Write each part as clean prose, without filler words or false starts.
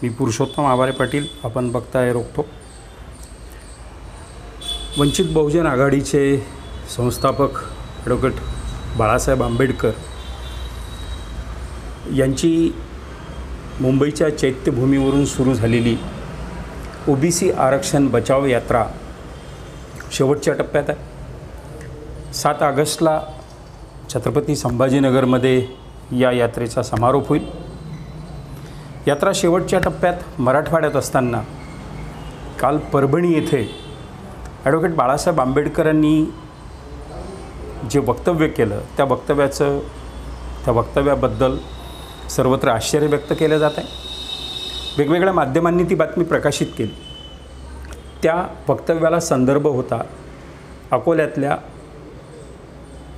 मी पुरुषोत्तम आवारे पाटील. आपण बघताय रोखोक. वंचित बहुजन आघाडीचे संस्थापक ॲडव्होकेट बाळासाहेब आंबेडकर यांची मुंबईच्या चैत्यभूमीवरून सुरू झालेली ओबीसी आरक्षण बचाव यात्रा शेवटच्या टप्प्यात आहे. 7 ऑगस्टला छत्रपती संभाजीनगरमध्ये या यात्रेचा समारोप होईल. यात्रा शेवटच्या टप्प्यात मराठवाड्यात असताना काल परभणी येथे ॲडव्होकेट बाळासाहेब आंबेडकरांनी जे वक्तव्य केलं त्या वक्तव्याबद्दल सर्वत्र आश्चर्य व्यक्त केलं जात आहे. वेगवेगळ्या माध्यमांनी ती बातमी प्रकाशित केली. त्या वक्तव्याला संदर्भ होता अकोल्यातल्या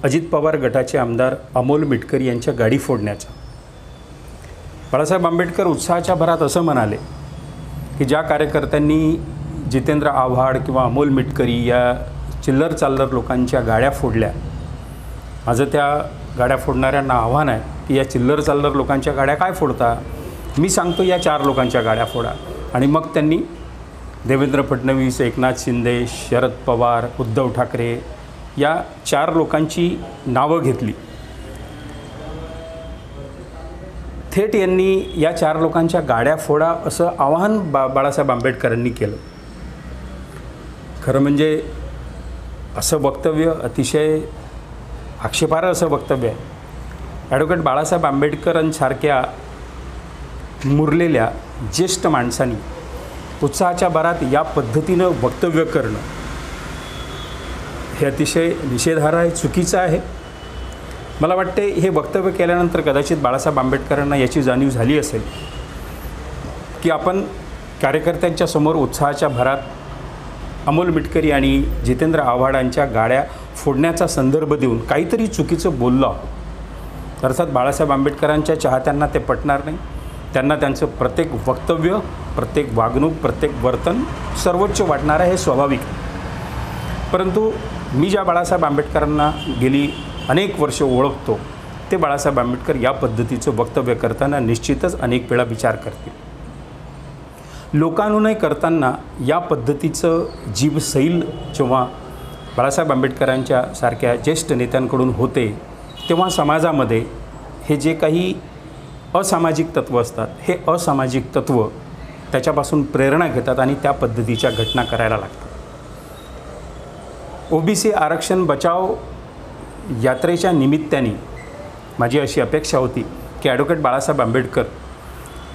अजित पवार गटाचे आमदार अमोल मिटकरी यांच्या गाडी फोडण्याचा. बाळासाहेब आंबेडकर उत्साहाच्या भरात असं म्हणाले की ज्या कार्यकर्त्यांनी जितेंद्र आव्हाड किंवा अमोल मिटकरी या चिल्लर चाल्लर लोकांच्या गाड्या फोडल्या, माझं त्या गाड्या फोडणाऱ्यांना आव्हान आहे की या चिल्लर चाल्लर लोकांच्या गाड्या काय फोडता, मी सांगतो या 4 लोकांच्या गाड्या फोडा. आणि मग त्यांनी देवेंद्र फडणवीस, एकनाथ शिंदे, शरद पवार, उद्धव ठाकरे या 4 लोकांची नावं घेतली. थेट यांनी या 4 लोकांच्या गाड्या फोडा असं आवाहन बाळासाहेब आंबेडकरांनी केलं. खरं म्हणजे असं वक्तव्य अतिशय आक्षेपार्ह असं वक्तव्य आहे. ॲडव्होकेट बाळासाहेब आंबेडकरांसारख्या मुरलेल्या ज्येष्ठ माणसांनी उत्साहाच्या भरात या पद्धतीनं वक्तव्य करणं हे अतिशय निषेधार्ह आहे, चुकीचं आहे. मला वाटते हे वक्तव्य केल्यानंतर कदाचित बाळासाहेब आंबेडकरांना याची जाणीव झाली असेल की आपण कार्यकर्त्यांच्या समोर उत्साहाच्या भरात अमोल मिटकरी आणि जितेंद्र आव्हाडांच्या गाड्या फोडण्याचा संदर्भ देऊन काहीतरी चुकीचं बोललो आहोत. अर्थात बाळासाहेब आंबेडकरांच्या चाहत्यांना ते पटणार नाही. त्यांना त्यांचं प्रत्येक वक्तव्य, प्रत्येक वागणूक, प्रत्येक वर्तन सर्वोच्च वाटणारं हे स्वाभाविक. परंतु मी ज्या बाळासाहेब आंबेडकरांना गेली अनेक वर्ष ओळखतो ते बाळासाहेब आंबेडकर या पद्धतीचं वक्तव्य करताना निश्चितच अनेक वेळा विचार करतील. लोकानुनय करताना या पद्धतीचं जीवसैल जेव्हा बाळासाहेब आंबेडकरांच्या सारख्या ज्येष्ठ नेत्यांकडून होते तेव्हा समाजामध्ये हे जे काही असामाजिक तत्त्व असतात हे असामाजिक तत्त्व त्याच्यापासून प्रेरणा घेतात आणि त्या पद्धतीच्या घटना करायला लागतात. ओबीसी आरक्षण बचाव यात्रेच्या निमित्ताने माझी अशी अपेक्षा होती की ॲडव्होकेट बाळासाहेब आंबेडकर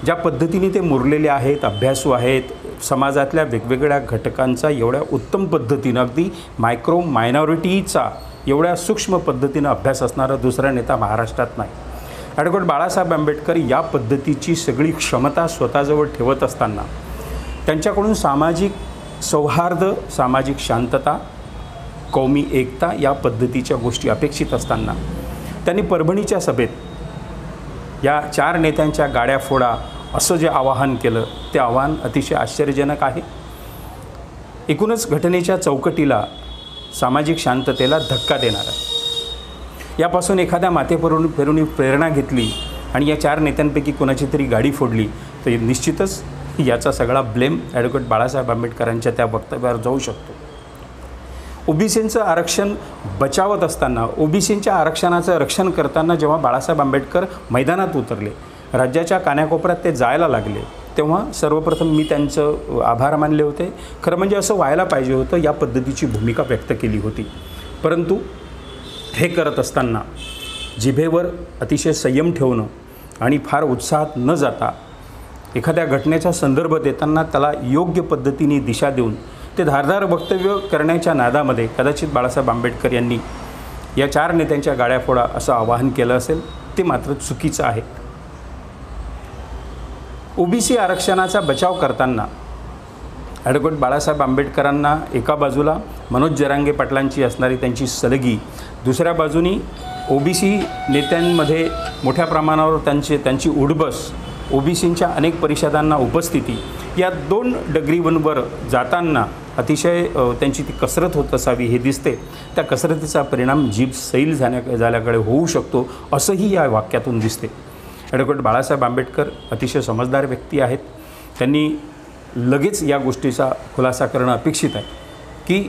ज्या पद्धतीने ते मुरलेले आहेत, अभ्यासू आहेत, समाजातल्या वेगवेगळ्या घटकांचा एवढ्या उत्तम पद्धतीनं, अगदी मायक्रो मायनॉरिटीचा एवढ्या सूक्ष्म पद्धतीनं अभ्यास असणारा दुसरा नेता महाराष्ट्रात नाही. ॲडव्होकेट बाळासाहेब आंबेडकर या पद्धतीची सगळी क्षमता स्वतःजवळ ठेवत असताना त्यांच्याकडून सामाजिक सौहार्द, सामाजिक शांतता, कौमी एकता या पद्धतीच्या गोष्टी अपेक्षित असताना त्यांनी परभणीच्या सभेत या 4 नेत्यांच्या गाड्या फोडा असं जे आवाहन केलं ते आवाहन अतिशय आश्चर्यजनक आहे. एकूणच घटनेच्या चौकटीला, सामाजिक शांततेला धक्का देणार आहे. यापासून एखाद्या माथेफिरूंनी प्रेरणा घेतली आणि या 4 नेत्यांपैकी कोणाची तरी गाडी फोडली तर निश्चितच याचा सगळा ब्लेम ॲडव्होकेट बाळासाहेब आंबेडकरांच्या त्या वक्तव्यावर जाऊ शकतो. ओबीसींचं आरक्षण बचावत असताना, ओबीसींच्या आरक्षणाचं रक्षण करताना जेव्हा बाळासाहेब आंबेडकर मैदानात उतरले, राज्याच्या कानाकोपऱ्यात ते जायला लागले, तेव्हा सर्वप्रथम मी त्यांचं आभार मानले होते. खरं म्हणजे असं व्हायला पाहिजे होतं, या पद्धतीची भूमिका व्यक्त केली होती. परंतु हे करत असताना जिभेवर अतिशय संयम ठेवणं आणि फार उत्साहात न जाता एखाद्या घटनेचा संदर्भ देताना त्याला योग्य पद्धतीने दिशा देऊन ते धारदार वक्तव्य करण्याच्या नादामध्ये कदाचित बाळासाहेब आंबेडकर यांनी या 4 नेत्यांच्या गाड्या फोडा असं आवाहन केलं असेल. ते मात्र चुकीचं आहे. ओबीसी आरक्षणाचा बचाव करताना ॲडव्होकेट बाळासाहेब आंबेडकरांना एका बाजूला मनोज जरांगे पाटलांची असणारी त्यांची सलगी, दुसऱ्या बाजूनी ओबीसी नेत्यांमध्ये मोठ्या प्रमाणावर त्यांची उडबस, ओबीसींच्या अनेक परिषदांना उपस्थिती, या 2 डगरीवर जाताना अतिशय त्यांची ती कसरत होत असावी हे दिसते. त्या कसरतीचा परिणाम जीभ सैल झाल्याकडे होऊ शकतो असंही या वाक्यातून दिसते. ॲडव्होकेट बाळासाहेब आंबेडकर अतिशय समजदार व्यक्ती आहेत. त्यांनी लगेच या गोष्टीचा खुलासा करणं अपेक्षित आहे की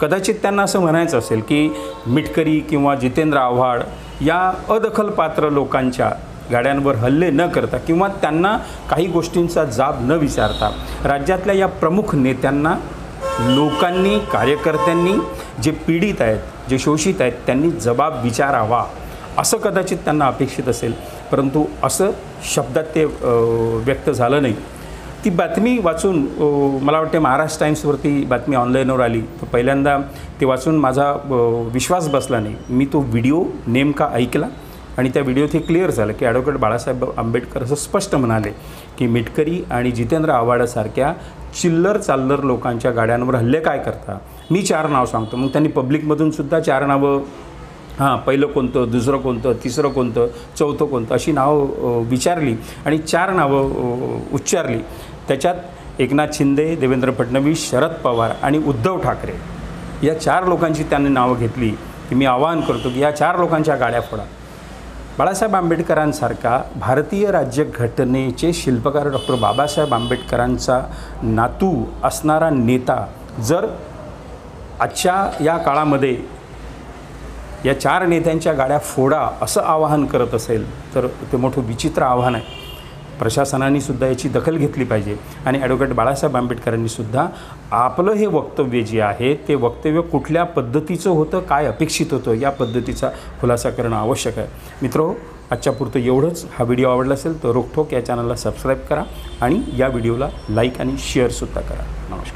कदाचित त्यांना असं म्हणायचं असेल की मिटकरी किंवा जितेंद्र आव्हाड या अदखलपात्र लोकांच्या गाड्यांवर हल्ले न करता किंवा त्यांना काही गोष्टींचा जाब न विचारता राज्यातल्या या प्रमुख नेत्यांना लोकांनी, कार्यकर्त्यांनी, जे पीडित आहेत, जे शोषित आहेत, त्यांनी जबाब विचारावा असं कदाचित त्यांना अपेक्षित असेल, परंतु असं शब्दात ते व्यक्त झालं नाही. ती बातमी वाचून मला वाटते महाराष्ट्र टाइम्सवरती बातमी ऑनलाईनवर आली, तर पहिल्यांदा ते वाचून माझा विश्वास बसला नाही. मी तो व्हिडिओ नेमका ऐकला आणि त्या व्हिडिओत हे क्लिअर झालं की ॲडव्होकेट बाळासाहेब आंबेडकर असं स्पष्ट म्हणाले की मिटकरी आणि जितेंद्र आव्हाडसारख्या चिल्लर चाल्लर लोकांच्या गाड्यांवर हल्ले काय करता. मी 4 नाव सांगतो, मग त्यांनी पब्लिकमधून सुद्धा 4 नावं, पहिलं कोणतं, दुसरं कोणतं, तिसरं कोणतं, चौथं कोणतं अशी नावं विचारली आणि 4 नावं उच्चारली. त्याच्यात एकनाथ शिंदे, देवेंद्र फडणवीस, शरद पवार आणि उद्धव ठाकरे या 4 लोकांची त्यांनी नावं घेतली की मी आवाहन करतो की या 4 लोकांच्या गाड्या फोडा. बाळासाहेब आंबेडकरांसारखा भारतीय राज्यघटनेचे शिल्पकार डॉक्टर बाबासाहेब आंबेडकरांचा नातू असणारा नेता जर आजच्या या काळामध्ये या 4 नेत्यांच्या गाड्या फोडा असं आवाहन करत असेल तर ते मोठं विचित्र आव्हान आहे. प्रशासनाने सुद्धा याची दखल घेतली पाहिजे आणि ॲडव्होकेट बाळासाहेब आंबेडकरांनी सुद्धा आपलं हे वक्तव्य जे आहे ते वक्तव्य कुठल्या पद्धतीचं होतं, काय अपेक्षित होतं, या पद्धतीचा खुलासा करणं आवश्यक आहे. मित्रो, आजच्यापुरतं एवढंच. हा व्हिडिओ आवडला असेल तर रोखोक या चॅनलला सबस्क्राईब करा आणि या व्हिडिओला लाईक आणि शेअरसुद्धा करा. नमस्कार.